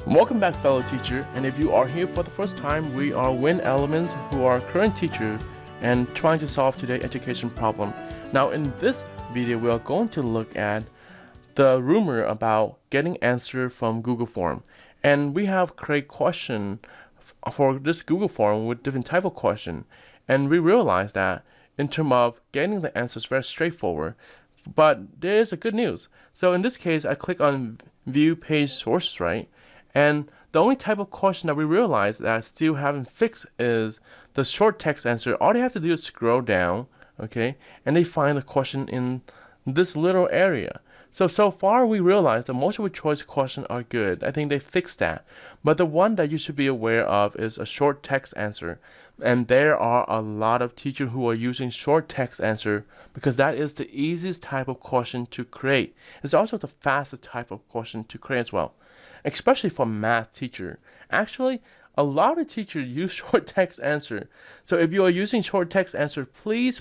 Welcome back, fellow teacher, and if you are here for the first time, we are Win Elements, who are current teachers and trying to solve today's education problem. Now in this video, we are going to look at the rumor about getting answer from Google form, and we have create question for this Google form with different type of question, and we realize that in terms of getting the answers very straightforward, but there is a good news. So in this case, I click on view page sources, right? And the only type of question that we realize that I still haven't fixed is the short text answer. All they have to do is scroll down, okay, and they find the question in this little area. So far we realize the multiple choice questions are good. I think they fixed that. But the one that you should be aware of is a short text answer. And there are a lot of teachers who are using short text answer because that is the easiest type of question to create. It's also the fastest type of question to create as well, especially for math teacher. Actually, a lot of teachers use short text answer. So if you are using short text answer, please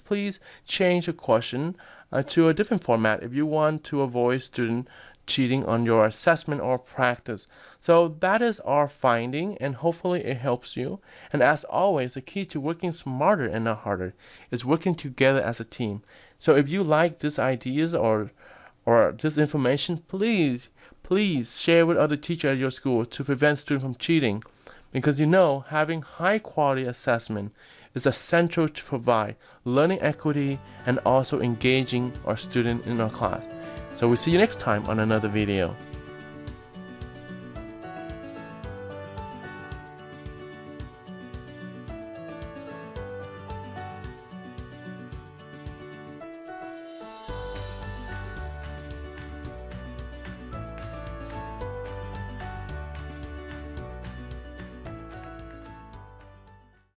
change the question to a different format if you want to avoid student cheating on your assessment or practice. So that is our finding, and hopefully it helps you. And as always, the key to working smarter and not harder is working together as a team. So if you like these ideas or this information, please share with other teachers at your school to prevent students from cheating, because having high quality assessment is essential to provide learning equity and also engaging our student in our class. So we'll see you next time on another video.